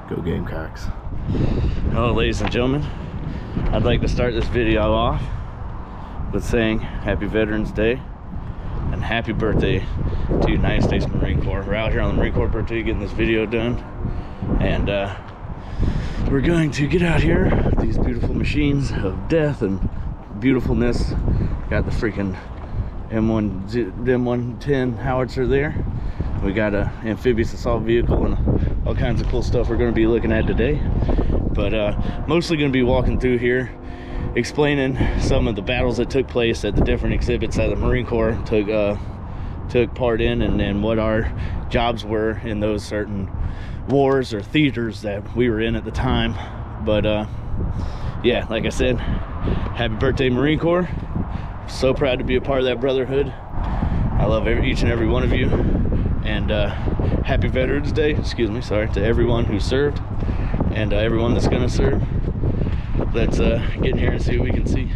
Go Gamecocks. Hello, ladies and gentlemen. I'd like to start this video off with saying Happy Veterans Day and happy birthday to United States Marine Corps. We're out here on the Marine Corps birthday getting this video done, and we're going to get out here with these beautiful machines of death and beautifulness. Got the freaking M110 howitzer there. We got a amphibious assault vehicle and all kinds of cool stuff we're going to be looking at today. But mostly going to be walking through here, explaining some of the battles that took place at the different exhibits that the Marine Corps took part in, and then what our jobs were in those certain wars or theaters that we were in at the time. But yeah, like I said, happy birthday, Marine Corps. So proud to be a part of that brotherhood. I love each and every one of you. And happy Veterans Day, to everyone who served and everyone that's gonna serve. Let's get in here and see what we can see.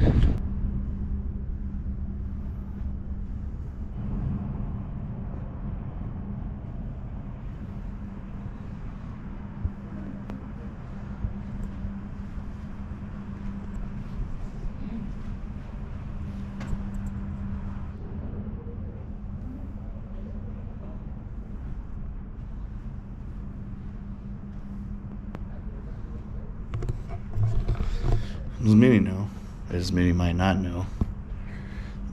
As many know, as many might not know,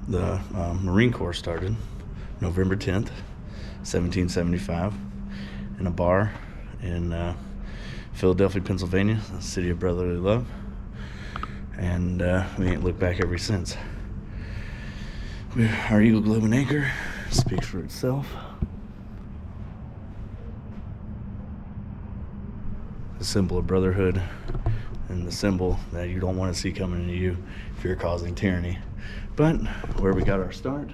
the Marine Corps started November 10th, 1775, in a bar in Philadelphia, Pennsylvania, the city of brotherly love, and we ain't looked back ever since. Our Eagle Globe and Anchor speaks for itself. The symbol of brotherhood, and the symbol that you don't want to see coming into you if you're causing tyranny. But where we got our start,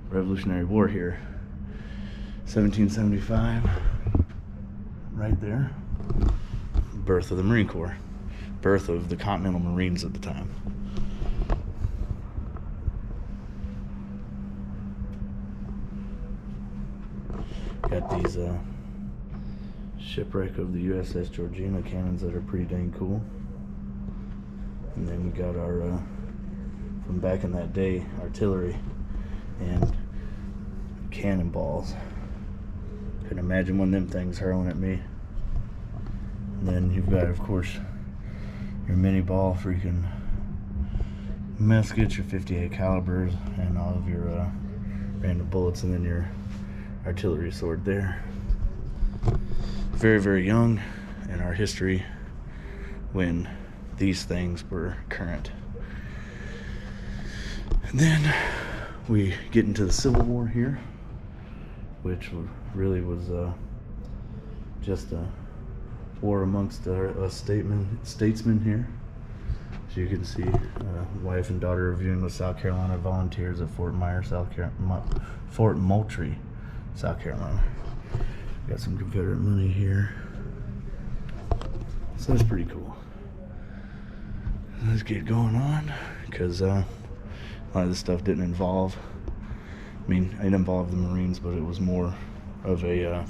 Revolutionary War here, 1775, right there, birth of the Marine Corps, birth of the Continental Marines at the time. Got these shipwreck of the USS Georgina cannons that are pretty dang cool. And then we got our from back in that day, artillery and cannonballs. Couldn't imagine one of them things hurling at me. And then you've got, of course, your mini ball freaking muskets, your 58 calibers, and all of your random bullets, and then your artillery sword there. Very, very young in our history when these things were current. And then we get into the Civil War here, which really was just a war amongst us statesmen here. As you can see, wife and daughter reviewing with South Carolina volunteers at Fort Moultrie, South Carolina. Got some Confederate money here, so that's pretty cool. Let's get going on, because a lot of this stuff didn't involve, it involved the Marines, but it was more of a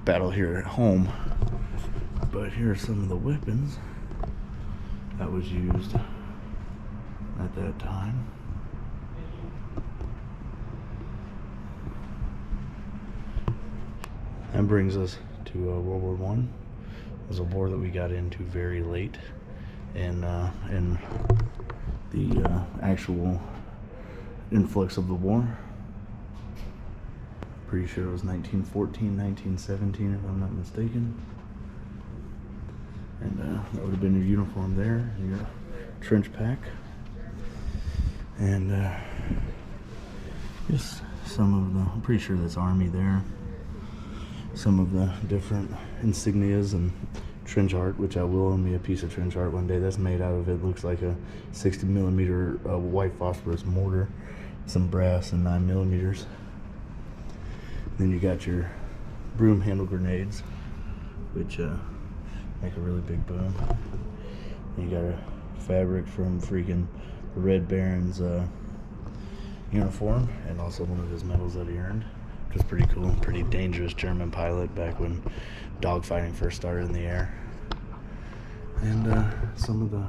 battle here at home. But here are some of the weapons that was used at that time. That brings us to World War I. It was a war that we got into very late in the actual influx of the war. Pretty sure it was 1914, 1917, if I'm not mistaken. And that would have been your uniform there, your trench pack. And just some of the, I'm pretty sure that's Army there. Some of the different insignias and trench art, which I will own me a piece of trench art one day. That's made out of, it looks like a 60 millimeter white phosphorus mortar, some brass and 9 millimeters. Then you got your broom handle grenades, which make a really big boom. And you got a fabric from freaking the Red Baron's uniform, and also one of his medals that he earned, which was pretty cool. Pretty dangerous German pilot back when dogfighting first started in the air. And some of the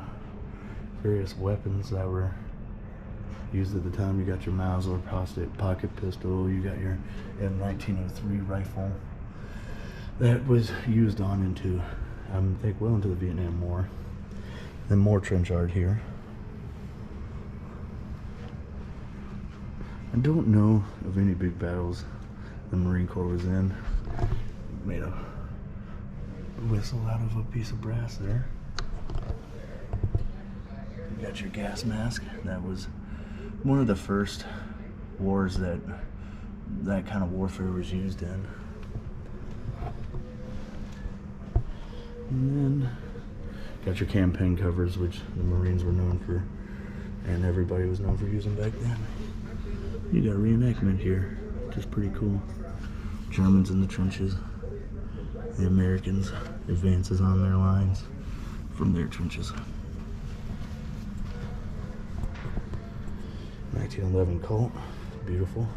various weapons that were used at the time. You got your Mauser pocket pistol, you got your M1903 rifle that was used on into, I think, well into the Vietnam War. Then more trench art here. I don't know of any big battles the Marine Corps was in. Made a whistle out of a piece of brass there. You got your gas mask. That was one of the first wars that kind of warfare was used in. And then got your campaign covers, which the Marines were known for, and everybody was known for using back then. You got a reenactment here, which is pretty cool. Germans in the trenches, the Americans advances on their lines from their trenches. 1911 Colt, beautiful.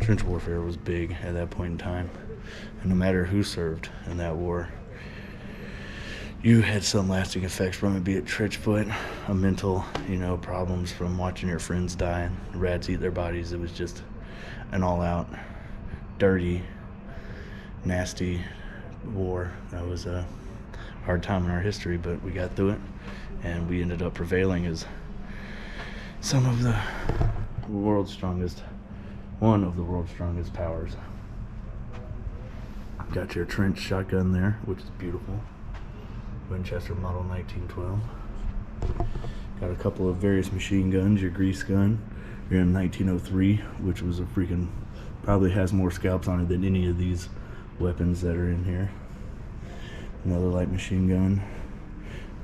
Trench warfare was big at that point in time, and no matter who served in that war, you had some lasting effects from it, be it trench foot, a mental, problems from watching your friends die and rats eat their bodies. It was just an all-out, dirty, nasty war. That was a hard time in our history, but we got through it, and we ended up prevailing as some of the world's strongest, one of the world's strongest powers. Got your trench shotgun there, which is beautiful. Winchester model 1912. Got a couple of various machine guns, your grease gun, your M1903, which was a freaking, probably has more scalps on it than any of these weapons that are in here. Another light machine gun,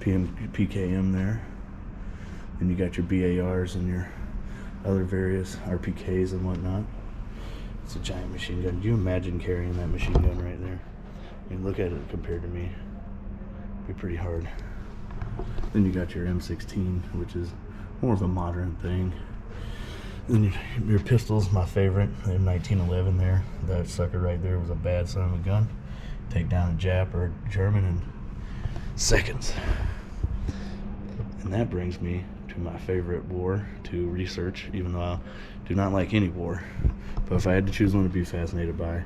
PKM there. Then you got your BARs and your other various RPKs and whatnot. It's a giant machine gun. Can you imagine carrying that machine gun right there? I mean, look at it compared to me. It'd be pretty hard. Then you got your M16, which is more of a modern thing. Then your pistols, my favorite, the M1911 there. That sucker right there was a bad son of a gun. Take down a Jap or a German in seconds. And that brings me to my favorite war to research, even though I do not like any war. But if I had to choose one to be fascinated by,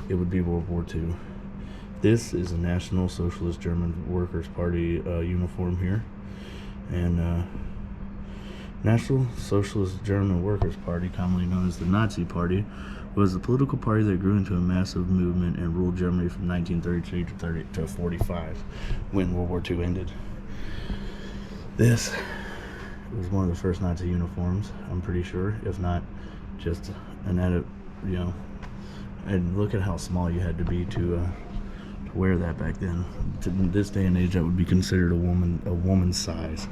it would be World War II. This is a National Socialist German Workers' Party uniform here. And National Socialist German Workers' Party, commonly known as the Nazi Party, was a political party that grew into a massive movement and ruled Germany from 1933 to 45, when World War II ended. This was one of the first Nazi uniforms, I'm pretty sure, if not just an edit, and look at how small you had to be to wear that back then. To this day and age, that would be considered a woman's size.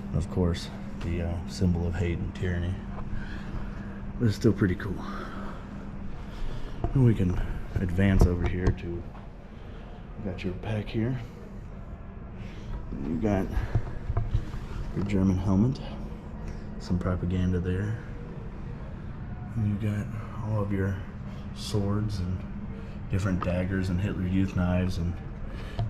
And of course, the symbol of hate and tyranny. But it's still pretty cool. And we can advance over here to, got your pack here. You got your German helmet, some propaganda there. And you got all of your swords and different daggers and Hitler Youth knives and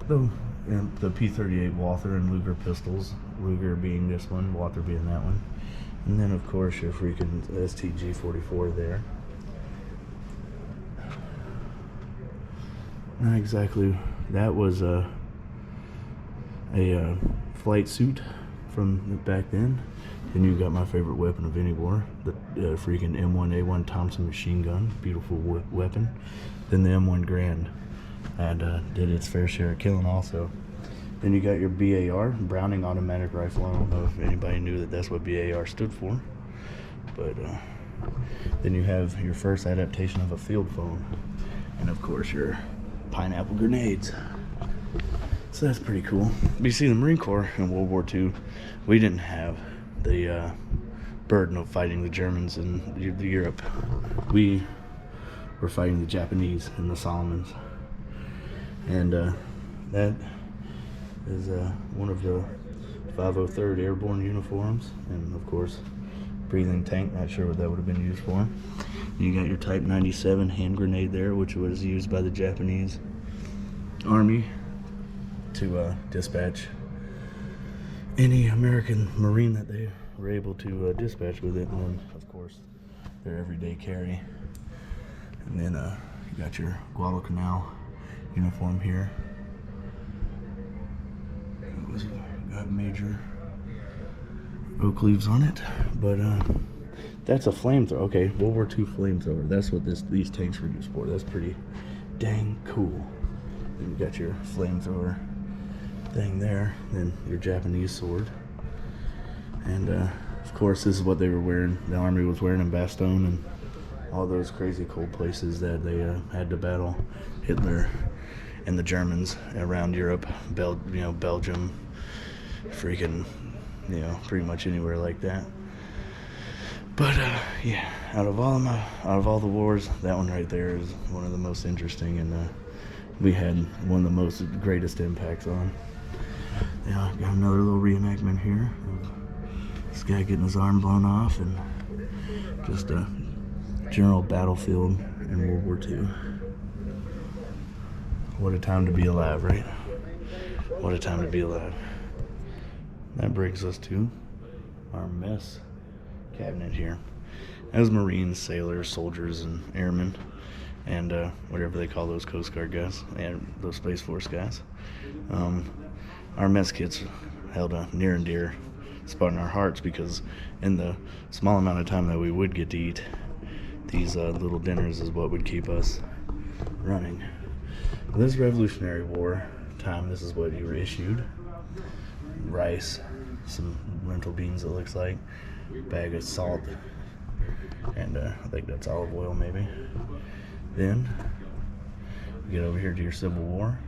the P-38 Walther and Luger pistols. Luger being this one, Walther being that one. And then of course your freaking STG-44 there. Not exactly, that was a flight suit from back then. Then you got my favorite weapon of any war, the freaking M1A1 Thompson machine gun, beautiful weapon. Then the M1 Grand did its fair share of killing also. Then you got your BAR, Browning Automatic Rifle. I don't know if anybody knew that that's what BAR stood for, but then you have your first adaptation of a field phone, and of course your pineapple grenades. So that's pretty cool. But you see, the Marine Corps in World War II, we didn't have the burden of fighting the Germans in Europe. We were fighting the Japanese in the Solomons. And that is one of the 503rd Airborne uniforms. And of course, breathing tank, not sure what that would have been used for. You got your Type 97 hand grenade there, which was used by the Japanese Army to dispatch any American Marine that they were able to dispatch with it. And then, of course, their everyday carry. And then you got your Guadalcanal uniform here. It was got major oak leaves on it, but that's a flamethrower. Okay, World War II flamethrower. That's what these tanks were used for. That's pretty dang cool. And you got your flamethrower thing there, then your Japanese sword, and of course this is what they were wearing. The army was wearing in Bastogne and all those crazy cold places that they had to battle Hitler and the Germans around Europe, Belgium, freaking, pretty much anywhere like that. But yeah, out of all the wars, that one right there is one of the most interesting, and we had one of the greatest impacts on. Yeah, got another little reenactment here of this guy getting his arm blown off, and just a general battlefield in World War II. What a time to be alive, right? What a time to be alive. That brings us to our mess cabinet here. As Marines, sailors, soldiers, and airmen, and whatever they call those Coast Guard guys and those Space Force guys, our mess kits held a near and dear spot in our hearts, because in the small amount of time that we would get to eat, these little dinners is what would keep us running. This Revolutionary War time, this is what you were issued. Rice, some lentil beans, it looks like, bag of salt, and I think that's olive oil maybe. Then you get over here to your Civil War.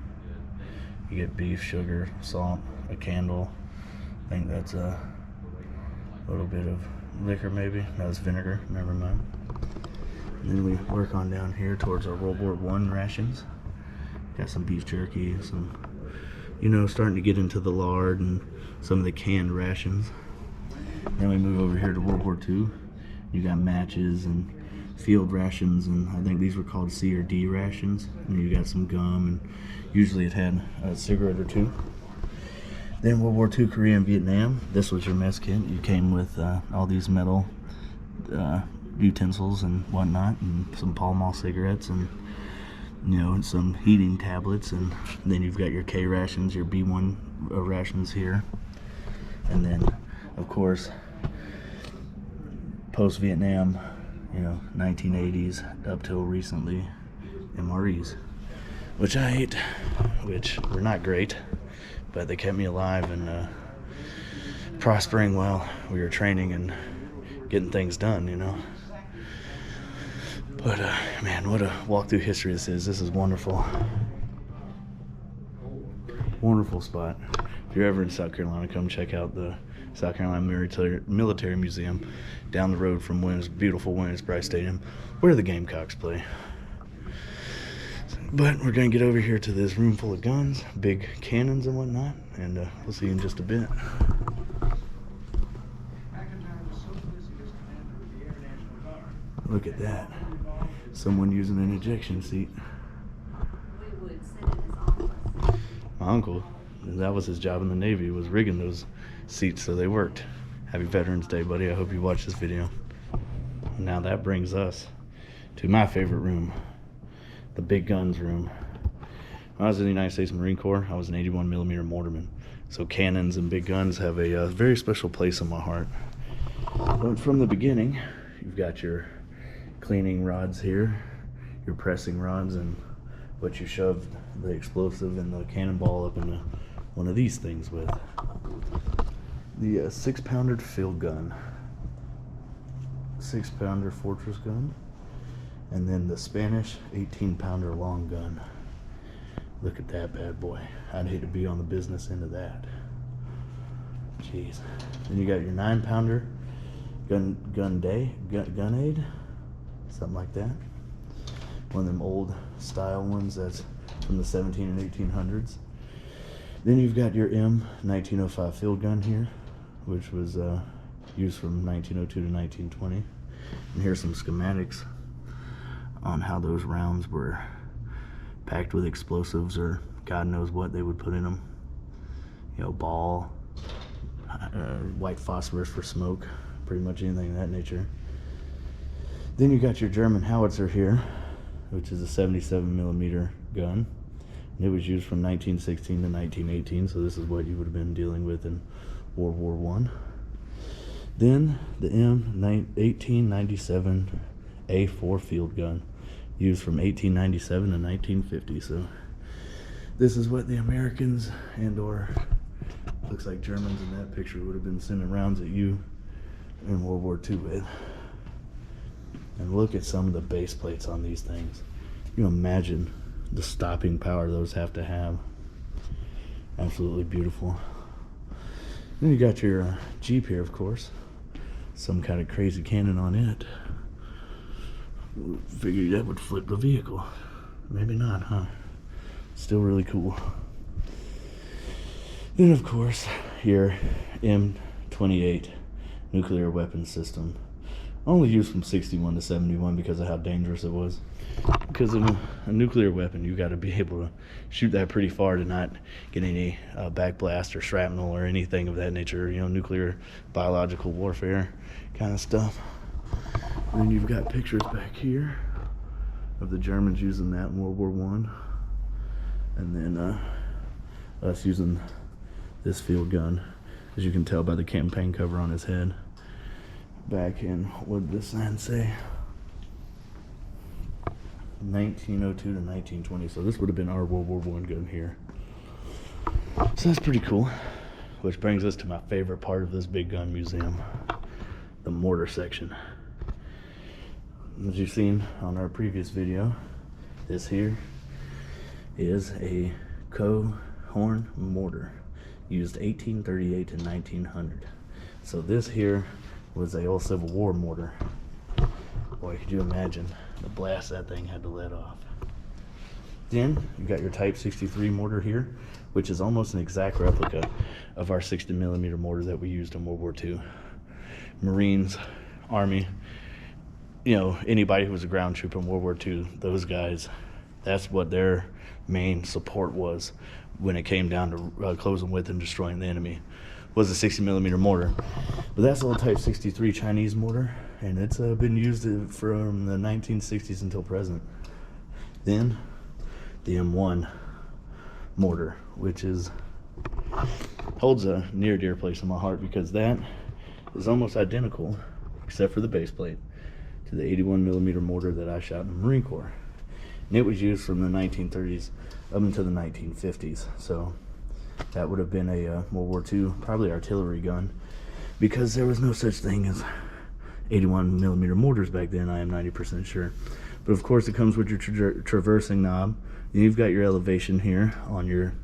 You get beef, sugar, salt, a candle. I think that's a little bit of liquor maybe. No, it's vinegar, never mind. And then we work on down here towards our World War I rations. Got some beef jerky, some, starting to get into the lard and some of the canned rations. Then we move over here to World War II. You got matches and field rations, and I think these were called C or D rations. And you got some gum, and usually it had a cigarette or two. Then World War II, Korea and Vietnam. This was your mess kit. You came with all these metal utensils and whatnot, and some Pall Mall cigarettes, and some heating tablets. And then you've got your K rations, your B1 rations here. And then, of course, post-Vietnam, 1980s up till recently, MREs, which I ate, which were not great, but they kept me alive and prospering while we were training and getting things done, But man, what a walk through history this is. This is wonderful. Wonderful spot. If you're ever in South Carolina, come check out the South Carolina Military Museum down the road from beautiful Williams-Brice Stadium, where the Gamecocks play. But we're going to get over here to this room full of guns, big cannons and whatnot, and we'll see you in just a bit. Look at that. Someone using an ejection seat. My uncle, that was his job in the Navy, was rigging those seats so they worked. Happy Veterans Day, buddy. I hope you watch this video. Now that brings us to my favorite room, the big guns room. When I was in the United States Marine Corps, I was an 81mm mortarman. So cannons and big guns have a very special place in my heart. But from the beginning, you've got your cleaning rods here, your pressing rods, and what you shove the explosive and the cannonball up into one of these things with. The 6-pounder field gun, 6-pounder fortress gun, and then the Spanish 18-pounder long gun. Look at that bad boy. I'd hate to be on the business end of that. Jeez. Then you got your 9-pounder gun-aid, something like that. One of them old style ones that's from the 17 and 1800s. Then you've got your M 1905 field gun here, which was used from 1902 to 1920. And here's some schematics on how those rounds were packed with explosives, or God knows what they would put in them. You know, ball, white phosphorus for smoke, pretty much anything of that nature. Then you got your German howitzer here, which is a 77 millimeter gun. And it was used from 1916 to 1918, so this is what you would have been dealing with in World War I. Then the M1897 A4 field gun, used from 1897 to 1950. So this is what the Americans and or looks like Germans in that picture would have been sending rounds at you in World War II with. And look at some of the base plates on these things. You imagine the stopping power those have to have. Absolutely beautiful. Then you got your Jeep here, of course. Some kind of crazy cannon on it. Figured that would flip the vehicle. Maybe not, huh? Still really cool. Then, of course, your M28 nuclear weapon system. Only used from 61 to 71 because of how dangerous it was. Because of a nuclear weapon, you got to be able to shoot that pretty far to not get any backblast or shrapnel or anything of that nature. You know, nuclear, biological warfare kind of stuff. And then you've got pictures back here of the Germans using that in World War I. And then us using this field gun, as you can tell by the campaign cover on his head. Back in, what did this sign say? 1902 to 1920. So this would have been our World War I gun here. So that's pretty cool. Which brings us to my favorite part of this big gun museum, the mortar section. As you've seen on our previous video, this here is a Coehorn mortar, used 1838 to 1900. So this here was a old Civil War mortar. Boy, could you imagine the blast that thing had to let off. Then you got your Type 63 mortar here, which is almost an exact replica of our 60 millimeter mortar that we used in World War II. Marines, Army, you know, anybody who was a ground trooper in World War II, those guys, that's what their main support was when it came down to closing with and destroying the enemy, was a 60 millimeter mortar. But that's all Type 63 Chinese mortar, and it's been used from the 1960s until present. Then the M1 mortar, which holds a near dear place in my heart, because that is almost identical, except for the base plate, to the 81 millimeter mortar that I shot in the Marine Corps. And it was used from the 1930s up until the 1950s. So that would have been a World War II, probably artillery gun, because there was no such thing as 81 millimeter mortars back then, I am 90% sure. But of course it comes with your traversing knob. Then you've got your elevation here on your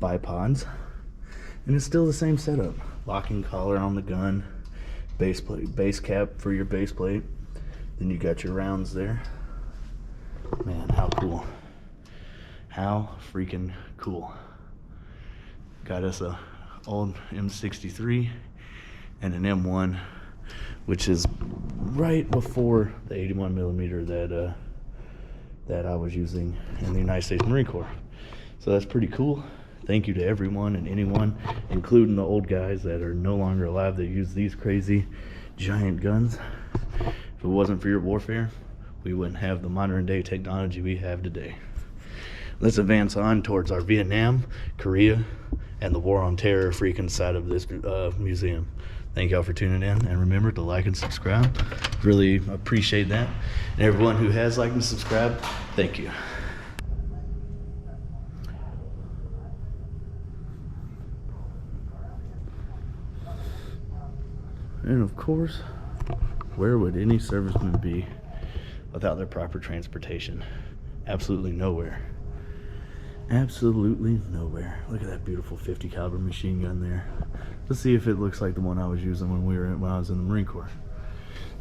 bipods. And it's still the same setup. Locking collar on the gun, base plate, base cap for your base plate. Then you got your rounds there. Man, how cool. How freaking cool. Got us a old M63 and an M1, which is right before the 81 millimeter that I was using in the United States Marine Corps. So that's pretty cool. Thank you to everyone and anyone, including the old guys that are no longer alive, that use these crazy giant guns. If it wasn't for your warfare, we wouldn't have the modern day technology we have today. Let's advance on towards our Vietnam, Korea, and the War on Terror freaking side of this museum. Thank y'all for tuning in, and remember to like and subscribe. Really appreciate that. And everyone who has liked and subscribed, thank you. And of course, where would any serviceman be without their proper transportation? Absolutely nowhere. Absolutely nowhere. Look at that beautiful 50 caliber machine gun there. Let's see if it looks like the one I was using when I was in the Marine Corps.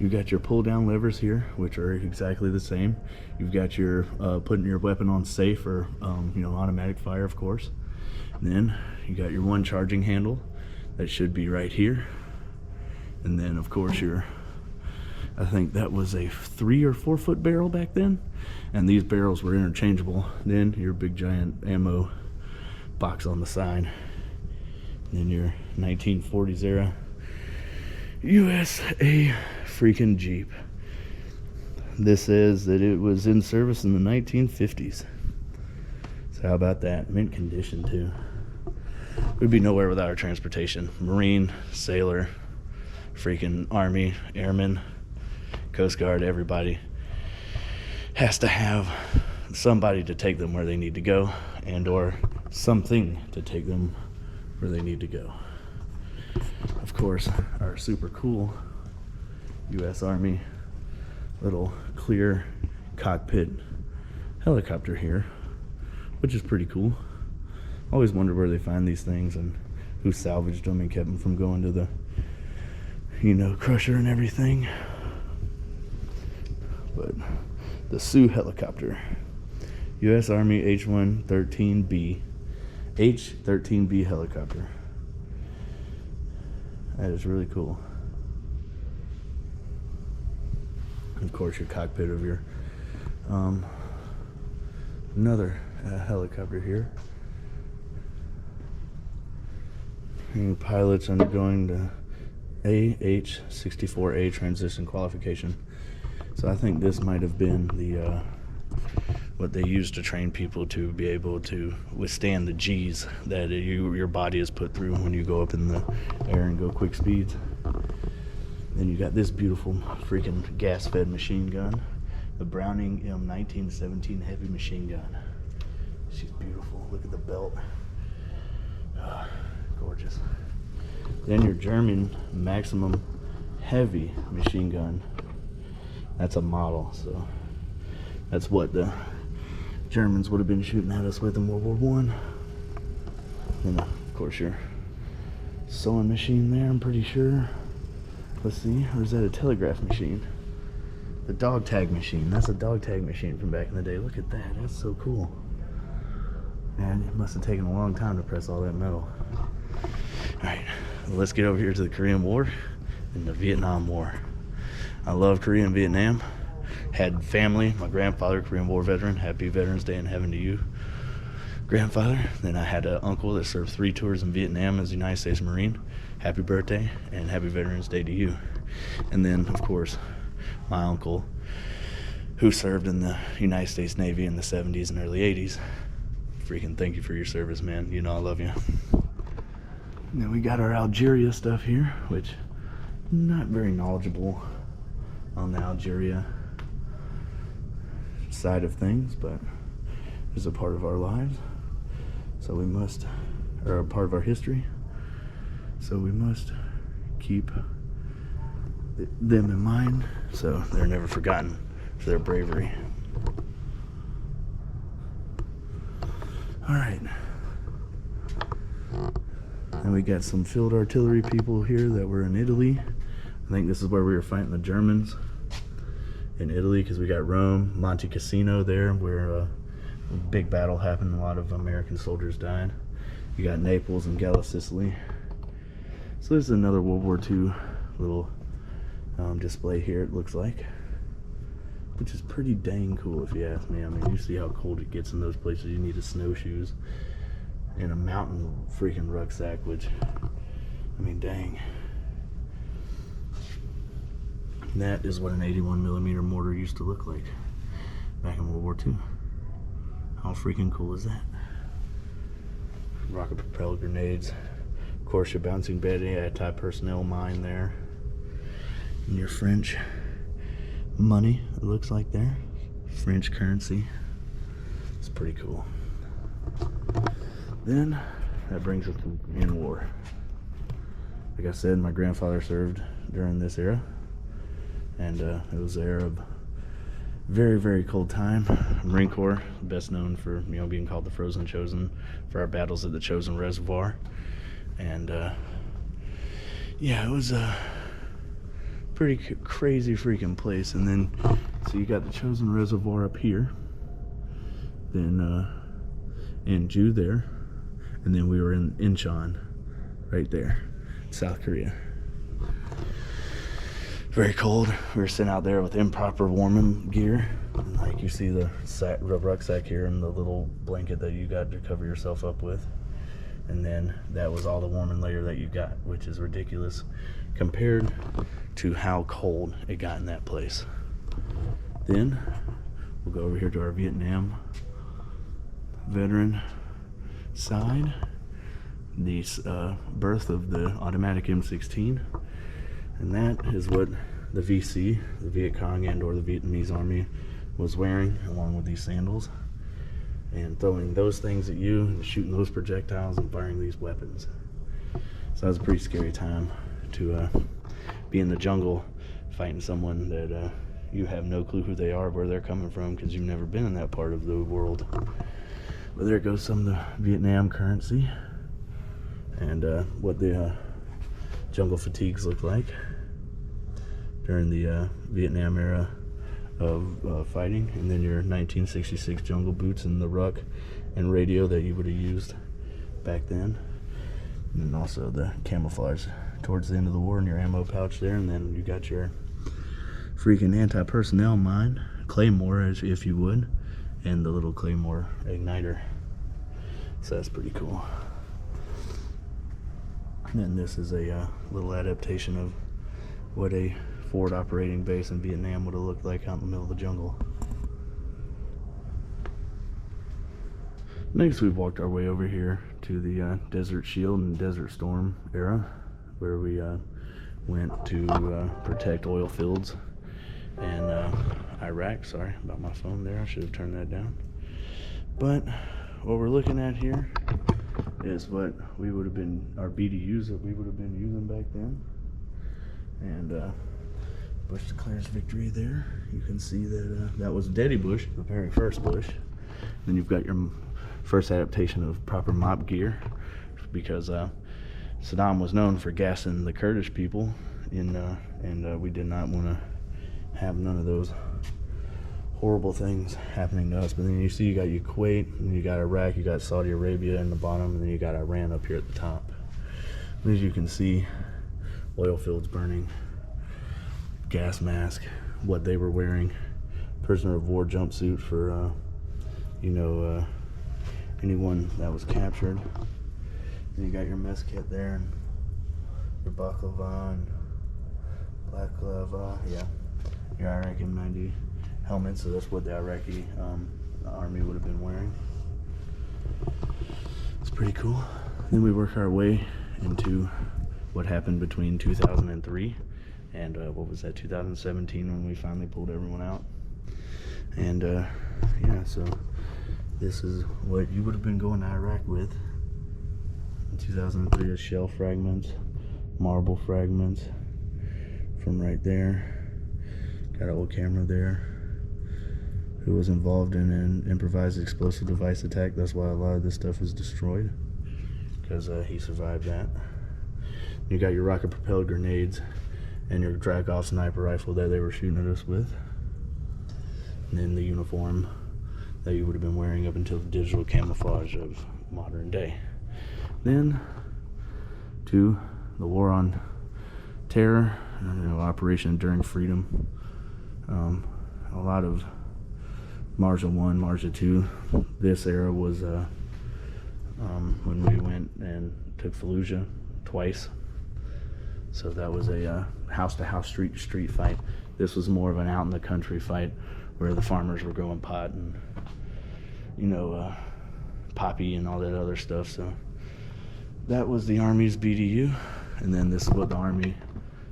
You've got your pull down levers here, which are exactly the same. You've got your putting your weapon on safe or automatic fire, of course. And then you got your one charging handle that should be right here. And then of course I think that was a 3 or 4 foot barrel back then, and these barrels were interchangeable. Then your big giant ammo box on the side, and then your 1940s era USA freaking Jeep. This says that it was in service in the 1950s. So how about that? Mint condition too. We'd be nowhere without our transportation. Marine, sailor, freaking Army, Airman, Coast Guard, everybody has to have somebody to take them where they need to go, and or something to take them where they need to go. Of course, our super cool U.S. Army little clear cockpit helicopter here, which is pretty cool. Always wondered where they find these things and who salvaged them and kept them from going to the, you know, crusher and everything. But the Sioux helicopter, U.S. Army H-113B, H-13B helicopter. That is really cool. And of course, your cockpit of your another helicopter here. And pilots undergoing the AH-64A transition qualification. So I think this might have been the what they used to train people to be able to withstand the G's that your body is put through when you go up in the air and go quick speeds. Then you got this beautiful freaking gas-fed machine gun, the Browning M1917 heavy machine gun. She's beautiful. Look at the belt. Oh, gorgeous. Then your German Maximum heavy machine gun. That's a model, so that's what the Germans would have been shooting at us with in World War I. And of course your sewing machine there, I'm pretty sure. Let's see, or is that a telegraph machine? The dog tag machine. That's a dog tag machine from back in the day. Look at that, that's so cool. Man, it must have taken a long time to press all that metal. Alright, let's get over here to the Korean War and the Vietnam War. I love Korea and Vietnam. Had family, my grandfather, Korean War veteran. Happy Veterans Day in heaven to you, grandfather. Then I had an uncle that served 3 tours in Vietnam as a United States Marine. Happy birthday and happy Veterans Day to you. And then, of course, my uncle who served in the United States Navy in the 70s and early 80s. Freaking thank you for your service, man. You know I love you. Then we got our Algeria stuff here, which I'm not very knowledgeable on the Algeria side of things, but it's a part of our lives, so we must, or a part of our history, so we must keep them in mind so they're never forgotten for their bravery. All right, and we got some field artillery people here that were in Italy. I think this is where we were fighting the Germans in Italy, because we got Rome, Monte Cassino there, where a big battle happened. A lot of American soldiers died. You got Naples and Gala, Sicily. So this is another World War II little display here, it looks like, which is pretty dang cool if you ask me. I mean, you see how cold it gets in those places. You need a snowshoes and a mountain freaking rucksack, which, I mean, dang. And that is what an 81mm mortar used to look like back in World War II. How freaking cool is that? Rocket propelled grenades. Of course, your bouncing Betty anti-personnel mine there. And your French money, it looks like there. French currency. It's pretty cool. Then that brings us to in war. Like I said, my grandfather served during this era, and it was an era of very, very cold time. Marine Corps, best known for, you know, being called the Frozen Chosen for our battles at the Chosen Reservoir. And yeah, it was a pretty crazy freaking place. And then, so you got the Chosen Reservoir up here, then Anju there, and then we were in Incheon right there, South Korea. very cold. We were sitting out there with improper warming gear. And like you see the rucksack here and the little blanket that you got to cover yourself up with. And then that was all the warming layer that you got, which is ridiculous compared to how cold it got in that place. Then we'll go over here to our Vietnam veteran side. The birth of the automatic M16, and that is what the VC, the Viet Cong and or the Vietnamese Army, was wearing, along with these sandals, and throwing those things at you and shooting those projectiles and firing these weapons. So that was a pretty scary time to be in the jungle fighting someone that you have no clue who they are, where they're coming from, because you've never been in that part of the world. But there goes some of the Vietnam currency and what the jungle fatigues look like during the Vietnam era of fighting. And then your 1966 jungle boots and the ruck and radio that you would have used back then. And also the camouflage towards the end of the war in your ammo pouch there. And then you got your freaking anti-personnel mine, claymore if you would, and the little claymore igniter. So that's pretty cool. And this is a little adaptation of what a forward operating base in Vietnam would have looked like out in the middle of the jungle. Next, we've walked our way over here to the Desert Shield and Desert Storm era, where we went to protect oil fields in Iraq. Sorry about my phone there, I should have turned that down. But what we're looking at here is what we would have been, our BDUs that we would have been using back then. And Bush declares victory there. You can see that that was Daddy Bush, the very first Bush. Then you've got your first adaptation of proper mop gear, because Saddam was known for gassing the Kurdish people, and we did not want to have none of those horrible things happening to us. But then you see you got your Kuwait, and you got Iraq, you got Saudi Arabia in the bottom, and then you got Iran up here at the top. And as you can see, oil fields burning, gas mask, what they were wearing, prisoner of war jumpsuit for anyone that was captured. And you got your mess kit there, and your baklava and baklava, yeah, your Iraqi M90 helmet. So that's what the Iraqi army would have been wearing. It's pretty cool. Then we work our way into what happened between 2003 and what was that, 2017, when we finally pulled everyone out. And yeah, so this is what you would have been going to Iraq with in 2003, is shell fragments, marble fragments from right there. Got an old camera there, who was involved in an improvised explosive device attack. That's why a lot of this stuff is destroyed, because he survived that. You got your rocket propelled grenades and your drag-off sniper rifle that they were shooting at us with. And then the uniform that you would have been wearing up until the digital camouflage of modern day. Then to the war on terror, Operation Enduring Freedom. A lot of Marja 1, Marja 2. This era was when we went and took Fallujah twice. So that was a house-to-house, street-to-street fight. This was more of an out-in-the-country fight, where the farmers were growing pot and, poppy and all that other stuff. So that was the Army's BDU. And then this is what the Army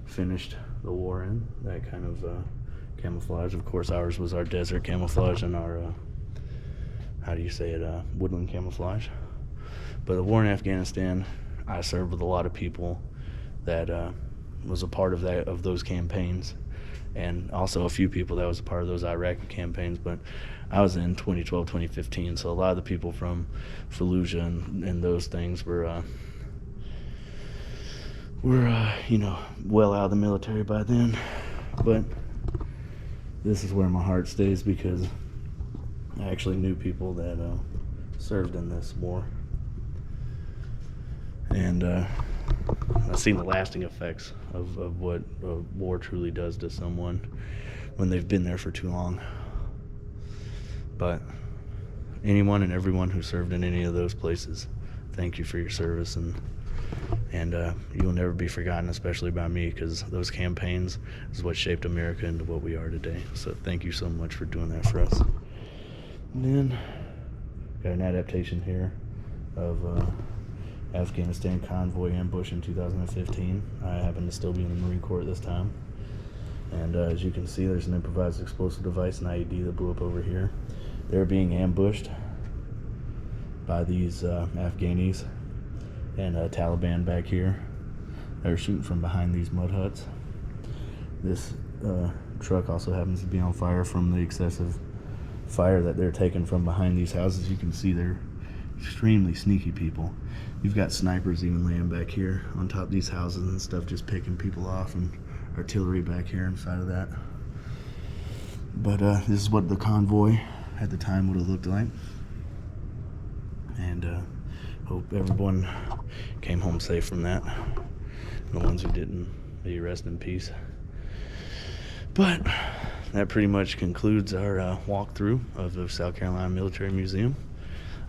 finished the war in, that kind of camouflage. Of course, ours was our desert camouflage and our, woodland camouflage. But the war in Afghanistan, I served with a lot of people that was a part of those campaigns, and also a few people that was a part of those Iraqi campaigns. But I was in 2012, 2015, so a lot of the people from Fallujah and those things were well out of the military by then. But this is where my heart stays, because I actually knew people that served in this war, and I've seen the lasting effects of what war truly does to someone when they've been there for too long. But anyone and everyone who served in any of those places, thank you for your service, and you'll never be forgotten, especially by me, because those campaigns is what shaped America into what we are today. So thank you so much for doing that for us. And then got an adaptation here of Afghanistan convoy ambush in 2015. I happen to still be in the Marine Corps at this time, and as you can see, there's an improvised explosive device, an IED, that blew up over here. They're being ambushed by these Afghanis and Taliban back here. They're shooting from behind these mud huts. This truck also happens to be on fire from the excessive fire that they're taking from behind these houses. You can see they're extremely sneaky people. You've got snipers even laying back here on top of these houses and stuff, just picking people off, and artillery back here inside of that. But this is what the convoy at the time would have looked like, and hope everyone came home safe from that. The ones who didn't, may rest in peace. But that pretty much concludes our walkthrough of the South Carolina Military Museum.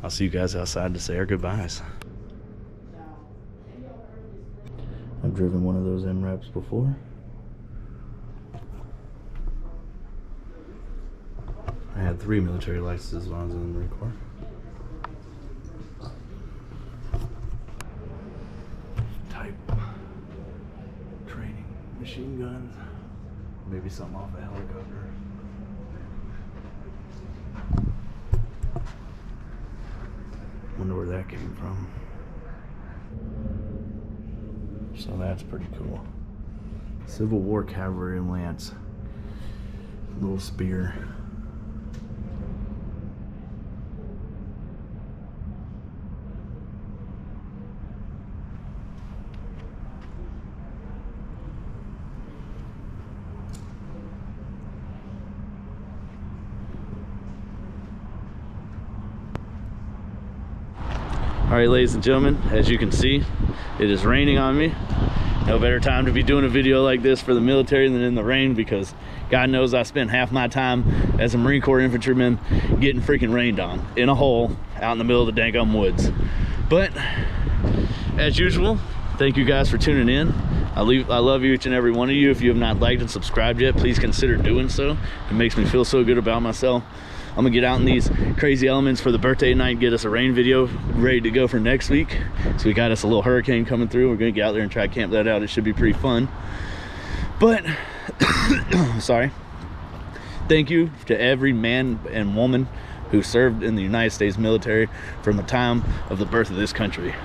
I'll see you guys outside to say our goodbyes. I've driven one of those MRAPs before. I had 3 military licenses when I was in the Marine Corps. Type training, machine guns, maybe something off a helicopter. Wonder where that came from. So that's pretty cool. Civil War cavalry and lance. Little spear. All right, ladies and gentlemen, as you can see, it is raining on me. No better time to be doing a video like this for the military than in the rain, because God knows I spent half my time as a Marine Corps infantryman getting freaking rained on in a hole out in the middle of the dang woods. But as usual, thank you guys for tuning in. I love each and every one of you. If you have not liked and subscribed yet, please consider doing so. It makes me feel so good about myself. I'm gonna get out in these crazy elements for the birthday night and get us a rain video ready to go for next week. So we got us a little hurricane coming through. We're gonna get out there and try to camp that out. It should be pretty fun. But sorry. Thank you to every man and woman who served in the United States military from the time of the birth of this country.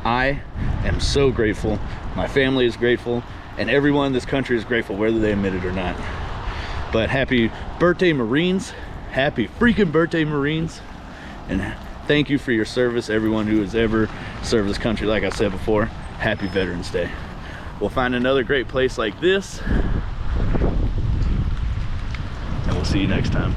I am so grateful. My family is grateful, and everyone in this country is grateful, whether they admit it or not. But happy birthday, Marines. Happy freaking birthday, Marines. And thank you for your service, everyone who has ever served this country. Like I said before, happy Veterans Day. We'll find another great place like this, and we'll see you next time.